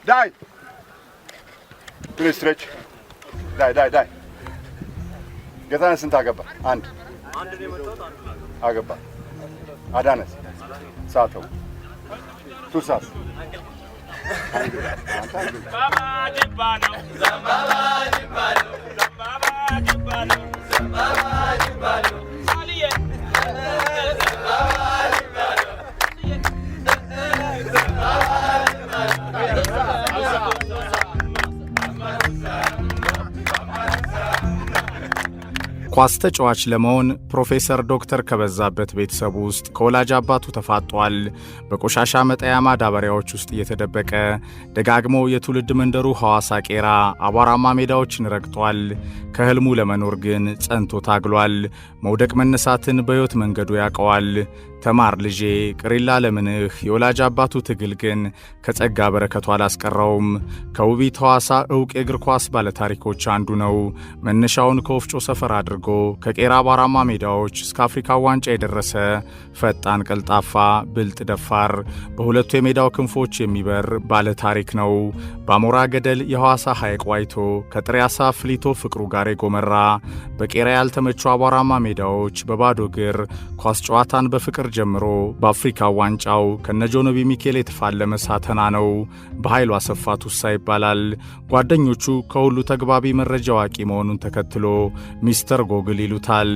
Die. Please stretch. Die. ጌታነስን ታገባ አንድ አገባ አዳነስ ሳተው ቱሳስ ዘምባባ ጅባሎ ሳሊዬ ኳስ ተጫዋች ለመሆን ፕሮፌሰር ዶክተር ከበዛበት ቤተሰብ ውስጥ ከወላጅ አባቱ ተፋጧል። በቆሻሻ መጣያ ማዳበሪያዎች ውስጥ እየተደበቀ ደጋግሞ የትውልድ መንደሩ ሐዋሳ ቄራ አቧራማ ሜዳዎችን ረግጧል። ከህልሙ ለመኖር ግን ጸንቶ ታግሏል። መውደቅ መነሳትን በሕይወት መንገዱ ያውቀዋል። ተማር ልጄ ቅሪላ ለምንህ የወላጅ አባቱ ትግል ግን ከጸጋ በረከቱ አላስቀረውም። ከውቢት ሐዋሳ ዕውቅ የእግር ኳስ ባለታሪኮች አንዱ ነው። መነሻውን ከወፍጮ ሰፈር አድርጎ ከቄራ አቧራማ ሜዳዎች እስከ አፍሪካ ዋንጫ የደረሰ ፈጣን፣ ቀልጣፋ፣ ብልጥ፣ ደፋር በሁለቱ የሜዳው ክንፎች የሚበር ባለታሪክ ነው። በአሞራ ገደል የሐዋሳ ሐይቅ ዋይቶ ከጥሬ ዓሣ ፍሊቶ ፍቅሩ ጋር የጎመራ በቄራ ያልተመቹ አቧራማ ሜዳዎች በባዶ እግር ኳስ ጨዋታን በፍቅር ጀምሮ በአፍሪካ ዋንጫው ከነጆኖቢ ሚኬል የተፋለመ ሳተና ነው። በኃይሉ አሰፋ ቱሳ ይባላል። ጓደኞቹ ከሁሉ ተግባቢ መረጃ አዋቂ መሆኑን ተከትሎ ሚስተር ጎግል ይሉታል።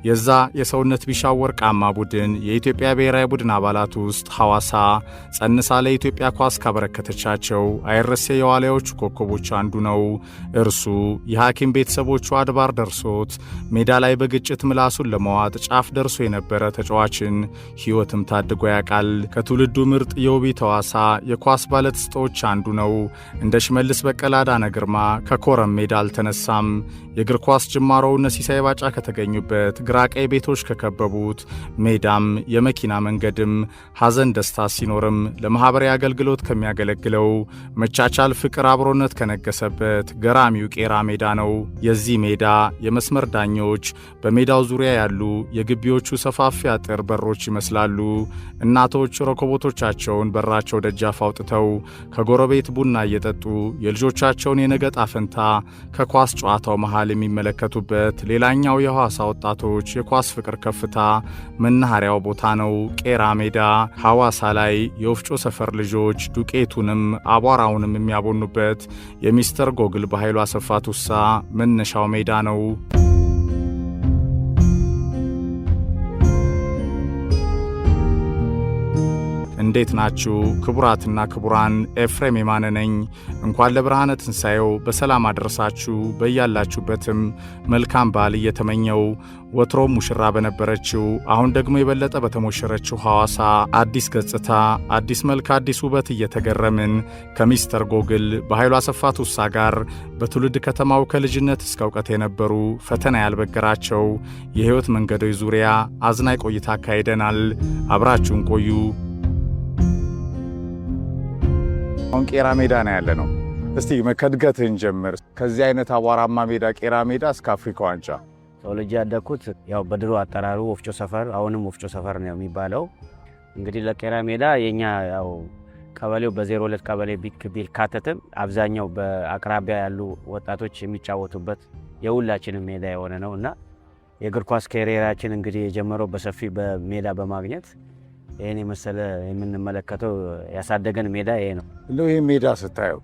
የዛ የሰውነት ቢሻው ወርቃማ ቡድን የኢትዮጵያ ብሔራዊ ቡድን አባላት ውስጥ ሐዋሳ ጸንሳ ለኢትዮጵያ ኳስ ካበረከተቻቸው አይረሴ የዋልያዎቹ ኮከቦች አንዱ ነው። እርሱ የሐኪም ቤተሰቦቹ አድባር ደርሶት ሜዳ ላይ በግጭት ምላሱን ለመዋጥ ጫፍ ደርሶ የነበረ ተጫዋችን ሕይወትም ታድጎ ያውቃል። ከትውልዱ ምርጥ የውቢት ሐዋሳ የኳስ ባለተሰጥኦዎች አንዱ ነው። እንደ ሽመልስ በቀለ፣ አዳነ ግርማ ከኮረም ሜዳ አልተነሳም። የእግር ኳስ ጅማሮው እነ ሲሳይ ባጫ ከተገኙበት ግራ ቀኝ ቤቶች ከከበቡት ሜዳም የመኪና መንገድም ሐዘን ደስታ ሲኖርም ለማኅበራዊ አገልግሎት ከሚያገለግለው መቻቻል፣ ፍቅር፣ አብሮነት ከነገሰበት ገራሚው ቄራ ሜዳ ነው። የዚህ ሜዳ የመስመር ዳኞች በሜዳው ዙሪያ ያሉ የግቢዎቹ ሰፋፊ አጥር በሮች ይመስላሉ። እናቶች ረኮቦቶቻቸውን በራቸው ደጃፍ አውጥተው ከጎረቤት ቡና እየጠጡ የልጆቻቸውን የነገ ዕጣ ፈንታ ከኳስ ጨዋታው መሃል የሚመለከቱበት ሌላኛው የሐዋሳ ወጣቶች የኳስ ፍቅር ከፍታ መናኸሪያው ቦታ ነው። ቄራ ሜዳ ሐዋሳ ላይ የወፍጮ ሰፈር ልጆች ዱቄቱንም አቧራውንም የሚያቦኑበት የሚስተር ጎግል በኃይሉ አሰፋ ቱሳ መነሻው ሜዳ ነው። እንዴት ናችሁ ክቡራትና ክቡራን? ኤፍሬም የማነ ነኝ። እንኳን ለብርሃነ ትንሣኤው በሰላም አደረሳችሁ። በያላችሁበትም መልካም በዓል እየተመኘው ወትሮም ሙሽራ በነበረችው አሁን ደግሞ የበለጠ በተሞሸረችው ሐዋሳ አዲስ ገጽታ፣ አዲስ መልክ፣ አዲስ ውበት እየተገረምን ከሚስተር ጎግል በኃይሉ አሰፋ ቱሳ ጋር በትውልድ ከተማው ከልጅነት እስከ እውቀት የነበሩ ፈተና ያልበገራቸው የሕይወት መንገዶች ዙሪያ አዝናኝ ቆይታ አካሂደናል። አብራችሁን ቆዩ። አሁን ቄራ ሜዳ ነው ያለ ነው። እስቲ ከእድገትህን ጀምር። ከዚህ አይነት አቧራማ ሜዳ ቄራ ሜዳ እስከ አፍሪካ ዋንጫ ተወልጄ ያደግኩት ያው በድሮ አጠራሩ ወፍጮ ሰፈር፣ አሁንም ወፍጮ ሰፈር ነው የሚባለው። እንግዲህ ለቄራ ሜዳ የኛ ያው ቀበሌው በ02 ቀበሌ ቢካተትም አብዛኛው በአቅራቢያ ያሉ ወጣቶች የሚጫወቱበት የሁላችንም ሜዳ የሆነ ነውና የእግር ኳስ ካሪየራችን እንግዲህ የጀመረው በሰፊ በሜዳ በማግኘት ይሄን የመሰለ የምንመለከተው ያሳደገን ሜዳ ይሄ ነው። እንደው ይሄ ሜዳ ስታየው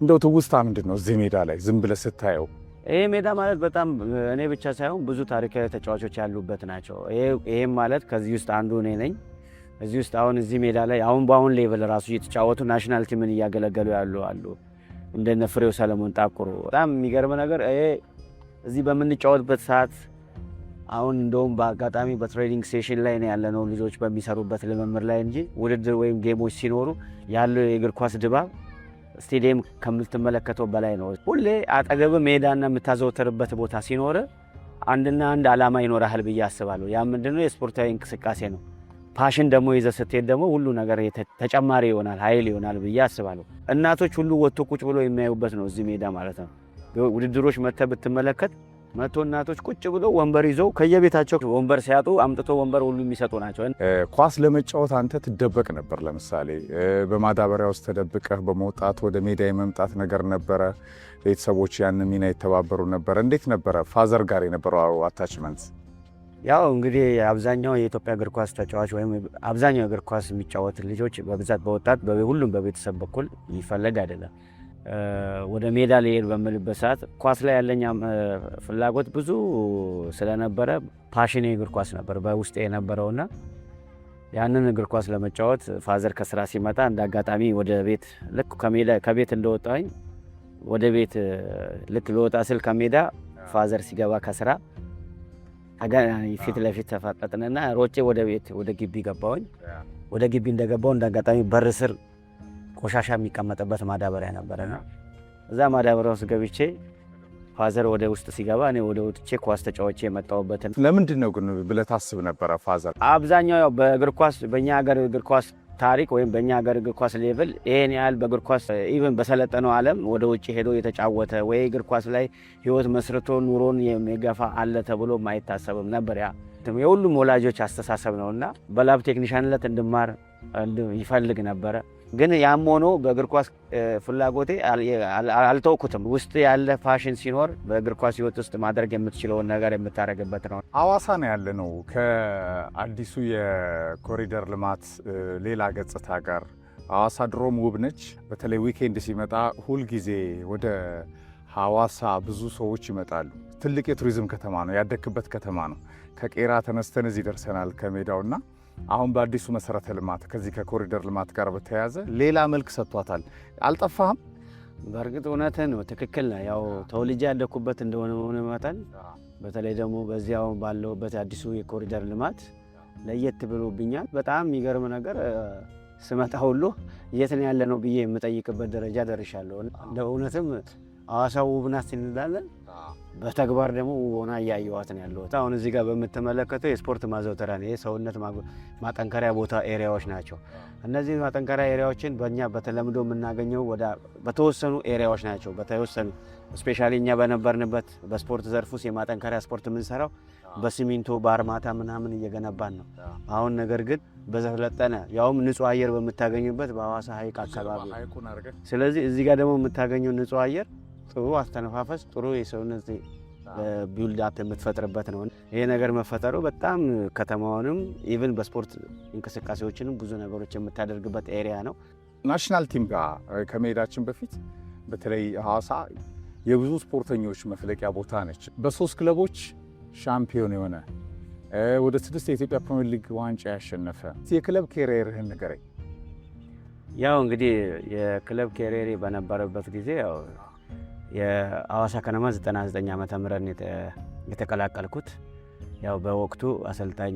እንደው ትውስታ ምንድነው? እዚህ ሜዳ ላይ ዝም ብለህ ስታየው ይሄ ሜዳ ማለት በጣም እኔ ብቻ ሳይሆን ብዙ ታሪካዊ ተጫዋቾች ያሉበት ናቸው። ይሄም ማለት ከዚህ ውስጥ አንዱ እኔ ነኝ። እዚህ ውስጥ አሁን እዚህ ሜዳ ላይ አሁን ሌቭል ራሱ እየተጫወቱ ናሽናል ቲምን እያገለገሉ ያሉ አሉ። እንደነ ፍሬው ሰለሞን ጣቁሩ። በጣም የሚገርም ነገር ይሄ እዚህ በምንጫወትበት ሰዓት አሁን እንደውም በአጋጣሚ በትሬኒንግ ሴሽን ላይ ነው ያለነው ልጆች በሚሰሩበት ልምምድ ላይ እንጂ ውድድር ወይም ጌሞች ሲኖሩ ያለው የእግር ኳስ ድባብ ስቴዲየም ከምትመለከተው በላይ ነው። ሁሌ አጠገብ ሜዳና የምታዘወተርበት ቦታ ሲኖር አንድና አንድ ዓላማ ይኖራል ብዬ አስባለሁ። ያ ምንድነው? የስፖርታዊ እንቅስቃሴ ነው። ፓሽን ደግሞ ይዘህ ስትሄድ ደግሞ ሁሉ ነገር ተጨማሪ ይሆናል፣ ኃይል ይሆናል ብዬ አስባለሁ። እናቶች ሁሉ ወጥቶ ቁጭ ብሎ የሚያዩበት ነው እዚህ ሜዳ ማለት ነው። ውድድሮች መጥተህ ብትመለከት መቶ እናቶች ቁጭ ብሎ ወንበር ይዘው ከየቤታቸው ወንበር ሲያጡ አምጥቶ ወንበር ሁሉ የሚሰጡ ናቸው። ኳስ ለመጫወት አንተ ትደበቅ ነበር። ለምሳሌ በማዳበሪያ ውስጥ ተደብቀህ በመውጣት ወደ ሜዳ የመምጣት ነገር ነበረ። ቤተሰቦች ያን ሚና የተባበሩ ነበር። እንዴት ነበረ ፋዘር ጋር የነበረው አታችመንት? ያው እንግዲህ አብዛኛው የኢትዮጵያ እግር ኳስ ተጫዋች ወይም አብዛኛው እግር ኳስ የሚጫወት ልጆች በብዛት በወጣት ሁሉም በቤተሰብ በኩል ይፈለግ አይደለም። ወደ ሜዳ ልሄድ በምልበት ሰዓት ኳስ ላይ ያለኝ ፍላጎት ብዙ ስለነበረ ፓሽኔ እግር ኳስ ነበር በውስጤ የነበረውና ያንን እግር ኳስ ለመጫወት ፋዘር ከስራ ሲመጣ እንደ አጋጣሚ ወደ ቤት ልክ ከቤት እንደወጣኝ ወደ ቤት ልክ ልወጣ ስል ከሜዳ ፋዘር ሲገባ ከስራ ፊት ለፊት ተፋጠጥንና ሮጬ ወደ ቤት ወደ ግቢ ገባሁኝ። ወደ ግቢ እንደገባው እንደ አጋጣሚ በር ስር ቆሻሻ የሚቀመጥበት ማዳበሪያ ነበረና እዛ ማዳበሪያ ውስጥ ገብቼ ፋዘር ወደ ውስጥ ሲገባ እኔ ወደ ወጥቼ ኳስ ተጫውቼ የመጣሁበትን። ለምንድን ነው ግን ብለህ ታስብ ነበረ ፋዘር? አብዛኛው ያው በእግር ኳስ በእኛ ሀገር እግር ኳስ ታሪክ ወይም በእኛ ሀገር እግር ኳስ ሌቭል ይሄን ያህል በእግር ኳስ ኢቨን በሰለጠነው ዓለም ወደ ውጭ ሄዶ የተጫወተ ወይ እግር ኳስ ላይ ህይወት መስርቶ ኑሮን የሚገፋ አለ ተብሎ ማይታሰብም ነበር። ያ የሁሉም ወላጆች አስተሳሰብ ነውና በላብ ቴክኒሻንነት እንድማር ይፈልግ ነበረ። ግን ያም ሆኖ በእግር ኳስ ፍላጎቴ አልተውኩትም። ውስጥ ያለ ፓሽን ሲኖር በእግር ኳስ ህይወት ውስጥ ማድረግ የምትችለውን ነገር የምታደርግበት ነው። ሐዋሳ ነው ያለ ነው። ከአዲሱ የኮሪደር ልማት ሌላ ገጽታ ጋር ሐዋሳ ድሮም ውብ ነች። በተለይ ዊኬንድ ሲመጣ ሁልጊዜ ወደ ሐዋሳ ብዙ ሰዎች ይመጣሉ። ትልቅ የቱሪዝም ከተማ ነው። ያደግክበት ከተማ ነው። ከቄራ ተነስተን እዚህ ደርሰናል ከሜዳውና አሁን በአዲሱ መሰረተ ልማት ከዚህ ከኮሪደር ልማት ጋር በተያያዘ ሌላ መልክ ሰጥቷታል። አልጠፋህም? በእርግጥ እውነትህን ነው፣ ትክክል ነው። ያው ተወልጄ ያደኩበት እንደሆነ መጠን በተለይ ደግሞ በዚያው ባለውበት አዲሱ የኮሪደር ልማት ለየት ብሎብኛል። በጣም የሚገርም ነገር ስመጣ ሁሉ የት ነው ያለ ነው ብዬ የምጠይቅበት ደረጃ ደርሻለሁ። እውነትም ሐዋሳ ውብ ናት እንላለን፣ በተግባር ደግሞ ሆና እያየኋት ነው ያለሁት። አሁን እዚህ ጋር በምትመለከተው የስፖርት ማዘውተሪያ ነው። የሰውነት ማጠንከሪያ ቦታ ኤሪያዎች ናቸው። እነዚህ ማጠንከሪያ ኤሪያዎችን በእኛ በተለምዶ የምናገኘው በተወሰኑ ኤሪያዎች ናቸው። በተወሰኑ ስፔሻሊ እኛ በነበርንበት በስፖርት ዘርፍ ውስጥ የማጠንከሪያ ስፖርት የምንሰራው በሲሚንቶ በአርማታ ምናምን እየገነባን ነው። አሁን ነገር ግን በዘፈለጠነ ያውም ንጹህ አየር በምታገኙበት በሐዋሳ ሐይቅ አካባቢ። ስለዚህ እዚህ ጋር ደግሞ የምታገኘው ንጹህ አየር ጥሩ አስተነፋፈስ፣ ጥሩ የሰውነት ቢውልድ አፕ የምትፈጥርበት ነው። ይሄ ነገር መፈጠሩ በጣም ከተማውንም ኢቭን በስፖርት እንቅስቃሴዎችንም ብዙ ነገሮች የምታደርግበት ኤሪያ ነው። ናሽናል ቲም ጋር ከመሄዳችን በፊት በተለይ ሐዋሳ የብዙ ስፖርተኞች መፍለቂያ ቦታ ነች። በ3 ክለቦች ሻምፒዮን የሆነ ወደ 6 የኢትዮጵያ ፕሪሚየር ሊግ ዋንጫ ያሸነፈ የክለብ ኬሪየርህን ንገረኝ። ያው እንግዲህ የክለብ ኬሪየር በነበረበት ጊዜ ያው የሐዋሳ ከነማ 99 ዓመተ ምህረት የተቀላቀልኩት ያው በወቅቱ አሰልጣኝ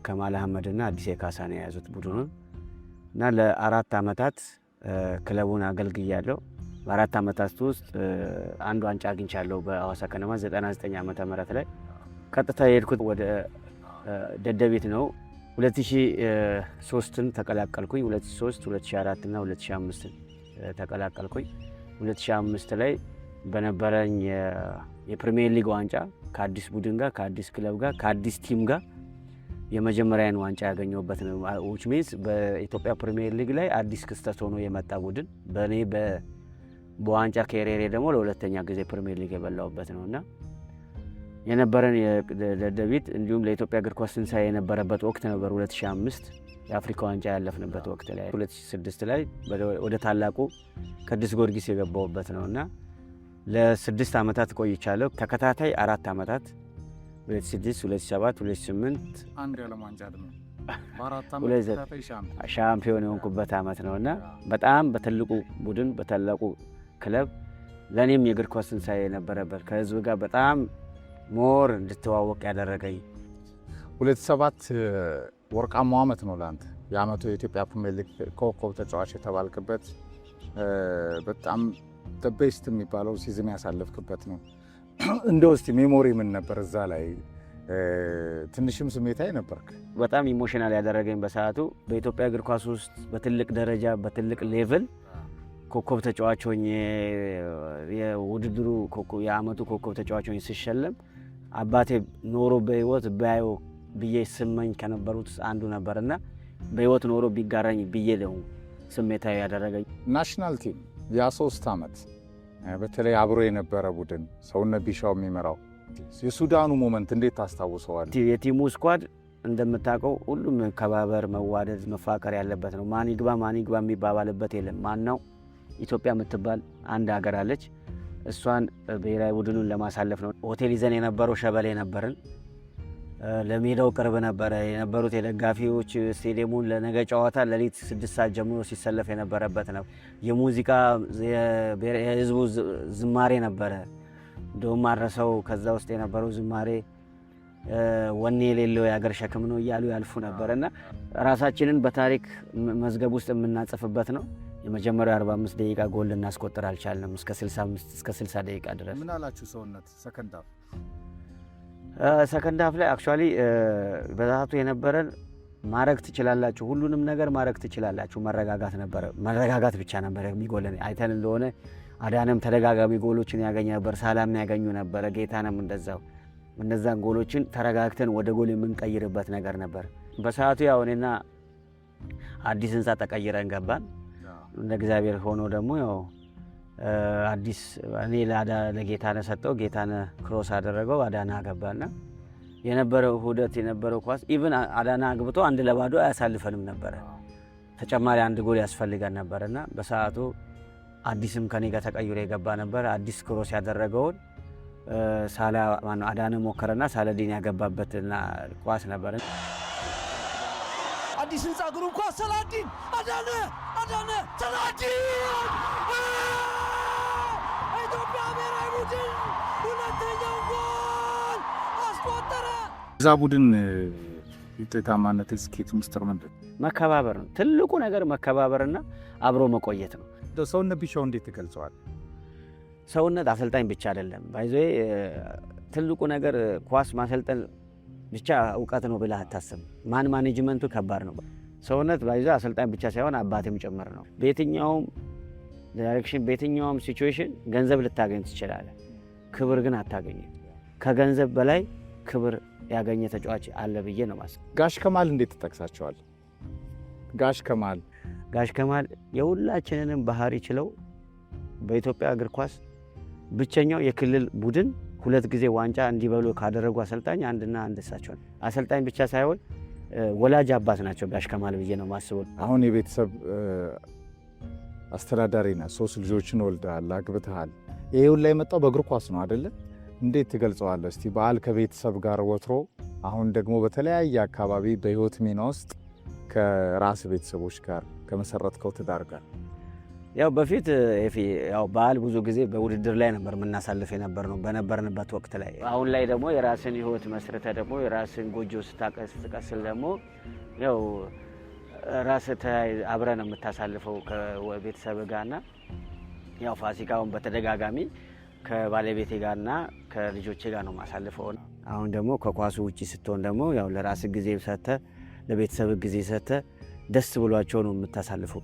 ከማል አህመድና አዲስ ካሳ ነው የያዙት ቡድኑን እና ለ4 ዓመታት ክለቡን አገልግያለሁ። በ4 ዓመታት ውስጥ አንድ ዋንጫ አግኝቻለሁ በሐዋሳ ከነማ 99 ዓመተ ምህረት ላይ። ቀጥታ የሄድኩት ወደ ደደቢት ነው። 2003ን ተቀላቀልኩኝ። 2003፣ 2004 እና 2005 ተቀላቀልኩኝ። 2005 ላይ በነበረኝ የፕሪሚየር ሊግ ዋንጫ ከአዲስ ቡድን ጋር ከአዲስ ክለብ ጋር ከአዲስ ቲም ጋር የመጀመሪያን ዋንጫ ያገኘሁበት ነው። which means በኢትዮጵያ ፕሪሚየር ሊግ ላይ አዲስ ክስተት ሆኖ የመጣ ቡድን በእኔ በዋንጫ ኬሪየሬ ደግሞ ለሁለተኛ ጊዜ ፕሪሚየር ሊግ የበላሁበት ነውና የነበረን የደደቢት እንዲሁም ለኢትዮጵያ እግር ኳስ ትንሳኤ የነበረበት ወቅት ነበር። 2005 የአፍሪካ ዋንጫ ያለፍንበት ወቅት ላይ 2006 ላይ ወደ ታላቁ ቅዱስ ጊዮርጊስ የገባሁበት ነውና ለ6 ዓመታት ቆይቻለሁ። ተከታታይ 4 ዓመታት 2006፣ 2007፣ 2008 አንድ ያለም ዋንጫ ደግሞ ሻምፒዮን የሆንኩበት ዓመት ነውና በጣም በትልቁ ቡድን በታላቁ ክለብ ለኔም የእግር ኳስ ትንሳኤ የነበረበት ከህዝብ ጋር በጣም ሞር እንድትዋወቅ ያደረገኝ 2007 ወርቃማው ዓመት ነው ለአንተ። የዓመቱ የኢትዮጵያ ፕሪሚየር ሊግ ኮከብ ተጫዋች የተባልክበት በጣም ቤስት የሚባለው ሲዝን ያሳለፍክበት ነው። እንደው እስቲ ሜሞሪ ምን ነበር እዛ ላይ? ትንሽም ስሜታዊ ነበርክ። በጣም ኢሞሽናል ያደረገኝ በሰዓቱ በኢትዮጵያ እግር ኳስ ውስጥ በትልቅ ደረጃ በትልቅ ሌቭል ኮከብ ተጫዋች ሆኜ የውድድሩ የአመቱ ኮከብ ተጫዋች ሆኜ ሲሸለም አባቴ ኖሮ በህይወት ባየው ብዬ ስመኝ ከነበሩት አንዱ ነበርና በህይወት ኖሮ ቢጋራኝ ብዬ ነው ስሜታዊ ያደረገኝ። ናሽናል ቲም ያ3 አመት በተለይ አብሮ የነበረ ቡድን ሰውነት ቢሻው የሚመራው የሱዳኑ ሞመንት እንዴት ታስታውሰዋል? የቲሙ ስኳድ እንደምታውቀው ሁሉም መከባበር፣ መዋደድ፣ መፋቀር ያለበት ነው። ማን ይግባ የሚባባልበት የለም። ማናው ኢትዮጵያ የምትባል አንድ ሀገር አለች። እሷን ብሔራዊ ቡድኑን ለማሳለፍ ነው። ሆቴል ይዘን የነበረው ሸበሌ ነበርን። ለሜዳው ቅርብ ነበረ። የነበሩት የደጋፊዎች ስቴዲየሙን ለነገ ጨዋታ ሌሊት 6 ሰዓት ጀምሮ ሲሰለፍ የነበረበት ነው። የሙዚቃ የህዝቡ ዝማሬ ነበረ። እንደውም አረሰው ከዛ ውስጥ የነበረው ዝማሬ ወኔ የሌለው የሀገር ሸክም ነው እያሉ ያልፉ ነበር እና ራሳችንን በታሪክ መዝገብ ውስጥ የምናጽፍበት ነው። የመጀመሪያው 45 ደቂቃ ጎል ልናስቆጥር አልቻልንም እስከ 65 እስከ 60 ደቂቃ ድረስ። ምን አላችሁ ሰውነት? ሰከንድ ሃፍ ላይ አክቹአሊ በዛቱ የነበረን ማረግ ትችላላችሁ፣ ሁሉንም ነገር ማረግ ትችላላችሁ፣ መረጋጋት ነበረ። መረጋጋት ብቻ ነበር የሚጎለን። አይተን እንደሆነ አዳነም ተደጋጋሚ ጎሎችን ያገኘ ነበር፣ ሳላም ያገኙ ነበር፣ ጌታንም እንደዛው። እነዛን ጎሎችን ተረጋግተን ወደ ጎል የምንቀይርበት ነገር ነበር። በሰዓቱ ያው እኔና አዲስ ህንፃ ተቀይረን ገባን። እንደ እግዚአብሔር ሆኖ ደግሞ ያው አዲስ እኔ ለጌታነህ ሰጠው፣ ጌታነህ ክሮስ አደረገው፣ አዳና አገባና የነበረው ሁደት የነበረው ኳስ ኢቭን አዳና አግብቶ 1-2 አያሳልፈንም ነበረ። ተጨማሪ 1 ጎል ያስፈልገን ነበርና በሰዓቱ አዲስም ከኔ ጋር ተቀይሮ የገባ ነበር። አዲስ ክሮስ ያደረገውን አዳነ ሞከረና ሳላዲን ያገባበትና ኳስ ነበር። አዲስ ህንፃ ግሩም ኳስ ሳላዲን አዳነ ሳላዲን ኢትዮጵያ ብሔራዊ ቡድን ሁለተኛው ጎል አስቆጠረ። እዛ ቡድን ውጤታማነት ስኬት ምስጢር ምንድን ነው? መከባበር ነው። ትልቁ ነገር መከባበርና አብሮ መቆየት ነው። ሰውነት ቢሻው እንዴት ትገልጸዋል? ሰውነት አሰልጣኝ ብቻ አይደለም። ባይዘይ ትልቁ ነገር ኳስ ማሰልጠን ብቻ እውቀት ነው ብለህ አታስብ። ማኔጅመንቱ ከባድ ነው። ሰውነት ባይዘይ አሰልጣኝ ብቻ ሳይሆን አባትም ጭምር ነው። በየትኛውም ዳይሬክሽን በየትኛውም ሲቹዌሽን ገንዘብ ልታገኝ ትችላለህ፣ ክብር ግን አታገኝም። ከገንዘብ በላይ ክብር ያገኘ ተጫዋች አለ ብዬ ነው ማስብ። ጋሽ ከማል እንዴት ትጠቅሳቸዋል? ጋሽ ከማል የሁላችንንም ባህሪ ችለው በኢትዮጵያ እግር ኳስ ብቸኛው የክልል ቡድን 2 ጊዜ ዋንጫ እንዲበሉ ካደረጉ አሰልጣኝ አንድና አንድ እሳቸው። አሰልጣኝ ብቻ ሳይሆን ወላጅ አባት ናቸው ጋሽ ከማል ብዬ ነው ማስበው። አሁን የቤተሰብ አስተዳዳሪ ነህ፣ 3 ልጆችን ወልደሃል፣ አግብተሃል። ይሄ ሁሉ የመጣው በእግር ኳስ ነው አይደለ? እንዴት ትገልጸዋለህ እስቲ? በዓል ከቤተሰብ ጋር ወትሮ፣ አሁን ደግሞ በተለያየ አካባቢ በህይወት ሚና ውስጥ ከራስ ቤተሰቦች ጋር ከመሰረትከው ትዳር ጋር ያው በፊት ያው በዓል ብዙ ጊዜ በውድድር ላይ ነበር የምናሳልፍ የነበር ነው በነበርንበት ወቅት ላይ። አሁን ላይ ደግሞ የራስን ህይወት መስርተ ደግሞ የራስን ጎጆ ስትቀስል ደግሞ ያው ራስህ አብረህ ነው የምታሳልፈው ከቤተሰብ ጋርና ያው ፋሲካውን በተደጋጋሚ ከባለቤቴ ጋርና ከልጆቼ ጋር ነው ማሳልፈው። አሁን ደግሞ ከኳሱ ውጪ ስትሆን ደግሞ ያው ለራስህ ጊዜ ሰጥተህ ለቤተሰብ ጊዜ ሰጥተህ ደስ ብሏቸው ነው የምታሳልፈው።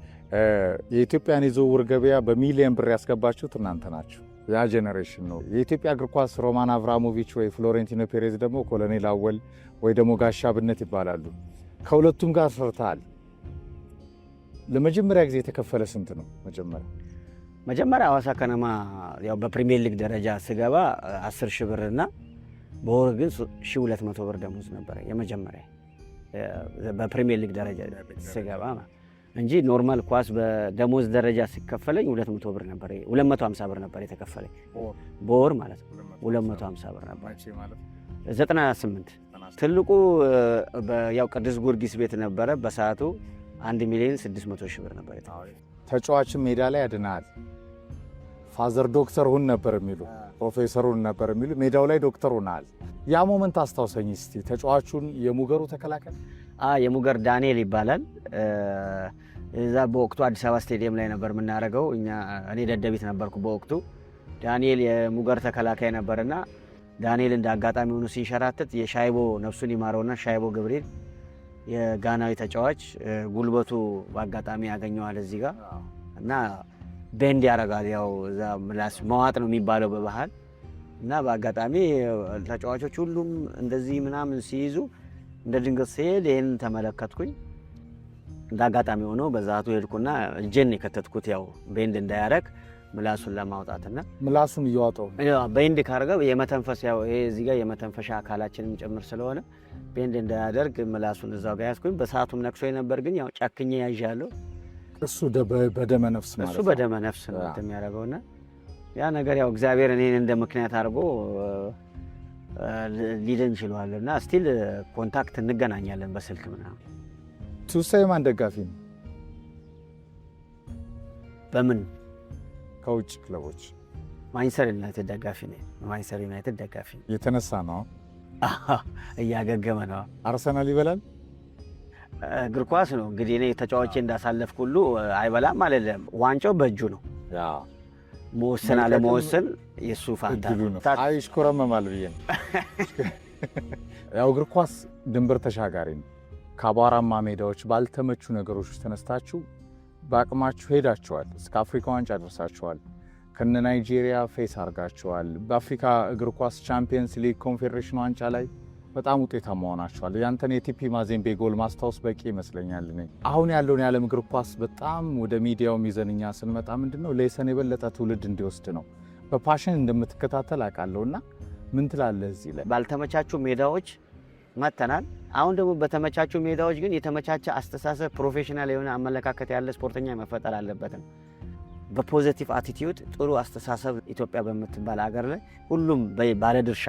የኢትዮጵያን የዝውውር ገበያ በሚሊዮን ብር ያስገባችሁት እናንተ ናችሁ። ያ ጄኔሬሽን ነው የኢትዮጵያ እግር ኳስ። ሮማን አብራሞቪች ወይ ፍሎሬንቲኖ ፔሬዝ ደግሞ ኮሎኔል አወል ወይ ደግሞ ጋሻ ብነት ይባላሉ። ከሁለቱም ጋር ሰርተሃል። ለመጀመሪያ ጊዜ የተከፈለ ስንት ነው? መጀመሪያ ሐዋሳ ከነማ ያው በፕሪሚየር ሊግ ደረጃ ስገባ 10 ሺህ ብርና በወር ግን 1200 ብር ደሞዝ ነበር የመጀመሪያ በፕሪሚየር ሊግ ደረጃ ስገባ እንጂ ኖርማል ኳስ በደሞዝ ደረጃ ሲከፈለኝ 200 ብር ነበር 250 ብር ነበር የተከፈለኝ በወር ማለት ነው። 250 ብር ነበር 98 ትልቁ ያው ቅዱስ ጊዮርጊስ ቤት ነበረ በሰዓቱ 1,600,000 ብር ነበር። ተጫዋችን ሜዳ ላይ ያድናል። ፋዘር ዶክተር ሁን ነበር የሚሉ ፕሮፌሰር ሁን ነበር የሚሉ ሜዳው ላይ ዶክተር ሆናል። ያ ሞመንት አስታውሰኝ እስቲ። ተጫዋቹን የሙገሩ ተከላካይ የሙገር ዳንኤል ይባላል። እዛ በወቅቱ አዲስ አበባ ስቴዲየም ላይ ነበር የምናደርገው። እኔ ደደቢት ነበርኩ በወቅቱ። ዳንኤል የሙገር ተከላካይ ነበርና ዳንኤል እንደ አጋጣሚ ሆኖ ሲንሸራተት የሻይቦ ነፍሱን ይማረውና ሻይቦ ገብርኤል የጋናዊ ተጫዋች ጉልበቱ በአጋጣሚ ያገኘዋል እዚህ ጋር እና ቤንድ ያደርጋል። ያው እዛ ምላስ መዋጥ ነው የሚባለው በባህል እና በአጋጣሚ ተጫዋቾች ሁሉም እንደዚህ ምናምን ሲይዙ እንደ ድንገት ሲሄድ ይሄን ተመለከትኩኝ። እንደ አጋጣሚ ሆኖ በዛቱ ሄድኩና እጄን የከተትኩት ያው ቤንድ እንዳያደርግ ምላሱን ለማውጣትና ምላሱን እያወጣው ቤንድ ካደረገ የመተንፈስ ያው ይሄ እዚህ ጋር የመተንፈሻ አካላችንም ጭምር ስለሆነ ቤንድ እንዳያደርግ ምላሱን እዛው ጋር ያዝኩኝ። በሰዓቱም ነክሶ ነበር፣ ግን ያው ጨክኜ ያዣለሁ። እሱ በደመ ነፍስ ማለት ነው። እሱ በደመ ነፍስ ነው የሚያደርገውና ያ ነገር ያው እግዚአብሔር እኔን እንደ ምክንያት አድርጎ ሊድን ችሏልና ስቲል ኮንታክት እንገናኛለን በስልክ ምናምን። ቱሳይ ማን ደጋፊ ነው? በምን ከውጭ ክለቦች? ማንቸስተር ዩናይትድ ደጋፊ ነኝ። ማንቸስተር ዩናይትድ ደጋፊ የተነሳ ነው እያገገመ ነው። አርሰናል ይበላል። እግር ኳስ ነው እንግዲህ እኔ ተጫዋቼ እንዳሳለፍኩ ሁሉ አይበላም አይደለም። ዋንጫው በእጁ ነው። መወሰን አለመወሰን የሱ ፋንታ ነው። አይሽኮረመማል ብዬ ነው። ያው እግር ኳስ ድንበር ተሻጋሪ ነው። ከአቧራማ ሜዳዎች ባልተመቹ ነገሮች ተነስታችሁ በአቅማችሁ ሄዳችኋል። እስከ አፍሪካ ዋንጫ ደርሳችኋል። ከነ ናይጄሪያ ፌስ አድርጋችኋል። በአፍሪካ እግር ኳስ ቻምፒየንስ ሊግ ኮንፌዴሬሽን ዋንጫ ላይ በጣም ውጤታማ ሆናችኋል። ያንተን የቲፒ ማዜምቤ ጎል ማስታወስ በቂ ይመስለኛል። እኔ አሁን ያለውን የዓለም እግር ኳስ በጣም ወደ ሚዲያው ሚዘንኛ ስንመጣ ምንድነው ሌሰን የበለጠ ትውልድ እንዲወስድ ነው። በፓሽን እንደምትከታተል አውቃለሁና ምን ትላለህ እዚህ ላይ? ባልተመቻቹ ሜዳዎች መተናል። አሁን ደግሞ በተመቻቹ ሜዳዎች ግን የተመቻቸ አስተሳሰብ፣ ፕሮፌሽናል የሆነ አመለካከት ያለ ስፖርተኛ መፈጠር አለበት። በፖዚቲቭ አቲቲዩድ ጥሩ አስተሳሰብ ኢትዮጵያ በምትባል ሀገር ላይ ሁሉም ባለድርሻ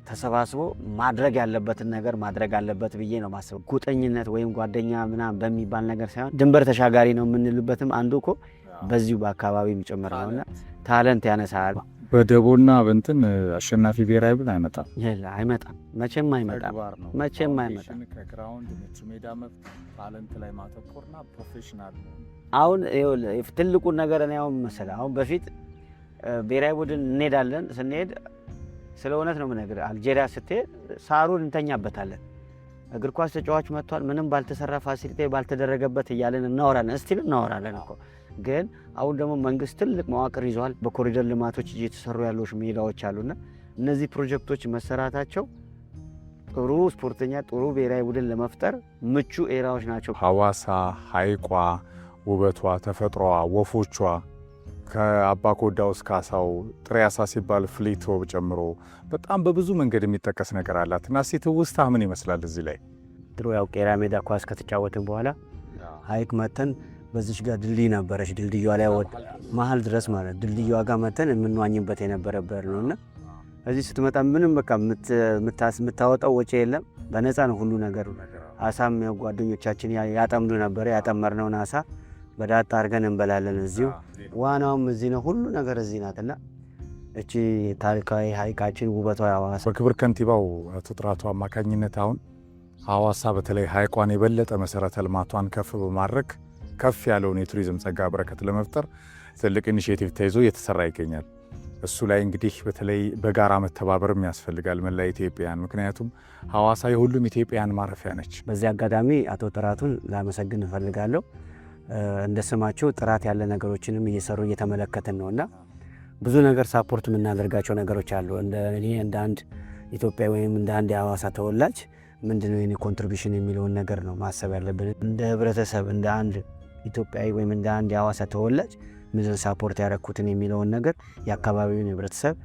ተሰባስቦ ማድረግ ያለበትን ነገር ማድረግ አለበት ብዬ ነው ማሰብ። ጉጠኝነት ወይም ጓደኛ ምናምን በሚባል ነገር ሳይሆን ድንበር ተሻጋሪ ነው የምንልበትም አንዱ እኮ በዚሁ በአካባቢም ጭምር ነውና ታለንት ያነሳል። በደቦና በእንትን አሸናፊ ብሔራዊ ቡድን አይመጣም። አይመጣም፣ መቼም አይመጣም፣ መቼም አይመጣም። ከግራውንድ ምቹ ሜዳ መፍጠር፣ ታለንት ላይ ማተኮርና ፕሮፌሽናል አሁን ትልቁን ነገር እኔ አሁን መሰለህ አሁን በፊት ብሔራዊ ቡድን እንሄዳለን። ስንሄድ ስለ እውነት ነው የምነግርህ፣ አልጄሪያ ስትሄድ ሳሩን እንተኛበታለን። እግር ኳስ ተጫዋች መጥቷል፣ ምንም ባልተሰራ ፋሲሊቲ ባልተደረገበት እያለን እናወራለን። እስቲል እናወራለን እኮ ግን አሁን ደግሞ መንግስት ትልቅ መዋቅር ይዟል። በኮሪደር ልማቶች እየተሰሩ ያሉ ሜዳዎች አሉና እነዚህ ፕሮጀክቶች መሰራታቸው ጥሩ ስፖርተኛ ጥሩ ብሔራዊ ቡድን ለመፍጠር ምቹ ኤራዎች ናቸው። ሐዋሳ ሐይቋ፣ ውበቷ፣ ተፈጥሮዋ፣ ወፎቿ ከአባ ኮዳው እስከ አሳው ጥሬ አሳ ሲባል ፍሊቶ ጨምሮ በጣም በብዙ መንገድ የሚጠቀስ ነገር አላት እና እስኪ ትውስታ ምን ይመስላል እዚህ ላይ? ድሮ ያው ቄራ ሜዳ ኳስ ከተጫወትን በኋላ ሐይቅ መተን በዚች ጋር ድልድይ ነበረች። ድልድዩዋ ላይ መሀል ድረስ ማለት ድልድዩዋ ጋር መተን የምንዋኝበት የነበረበት ነውና እዚህ ስትመጣ ምንም በቃ የምታወጣው ወጪ የለም፣ በነፃ ነው ሁሉ ነገር። አሳም ጓደኞቻችን ያጠምዱ ነበር። ያጠመርነውን አሳ በዳጣ አድርገን እንበላለን። እዚሁ ዋናውም እዚህ ነው፣ ሁሉ ነገር እዚህ ናትና እቺ ታሪካዊ ሐይቃችን ውበቷ ሐዋሳ በክብር ከንቲባው አቶ ጥራቱ አማካኝነት አሁን ሐዋሳ በተለይ ሐይቋን የበለጠ መሰረተ ልማቷን ከፍ በማድረግ ከፍ ያለውን የቱሪዝም ጸጋ በረከት ለመፍጠር ትልቅ ኢኒሼቲቭ ተይዞ እየተሰራ ይገኛል። እሱ ላይ እንግዲህ በተለይ በጋራ መተባበርም ያስፈልጋል መላ ኢትዮጵያን። ምክንያቱም ሐዋሳ የሁሉም ኢትዮጵያን ማረፊያ ነች። በዚህ አጋጣሚ አቶ ጥራቱን ላመሰግን እፈልጋለሁ። እንደ ስማቸው ጥራት ያለ ነገሮችንም እየሰሩ እየተመለከትን ነውና ብዙ ነገር ሳፖርት የምናደርጋቸው ነገሮች አሉ። እኔ እንደ አንድ ኢትዮጵያዊ ወይም እንደ አንድ የሐዋሳ ተወላጅ ምንድነው የኔ ኮንትሪቢሽን የሚለውን ነገር ነው ማሰብ ያለብን። እንደ ህብረተሰብ እንደ አንድ ኢትዮጵያዊ ወይም እንደ አንድ የሐዋሳ ተወላጅ ምንድነው ሳፖርት ያደረኩትን የሚለውን ነገር የአካባቢውን ህብረተሰብ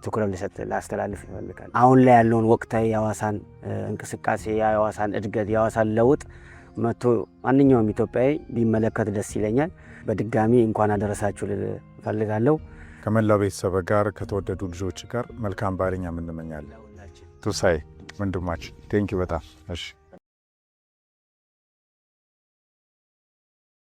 ትኩረት ላስተላልፍ ይፈልጋል። አሁን ላይ ያለውን ወቅታዊ የሐዋሳን እንቅስቃሴ፣ የሐዋሳን እድገት፣ የሐዋሳን ለውጥ መጥቶ ማንኛውም ኢትዮጵያዊ ቢመለከት ደስ ይለኛል። በድጋሚ እንኳን አደረሳችሁ ልል እፈልጋለሁ። ከመላው ቤተሰብ ጋር ከተወደዱ ልጆች ጋር መልካም በዓል እንመኛለን። ቱሳይ ወንድማችን ቴንኪው በጣም እሺ።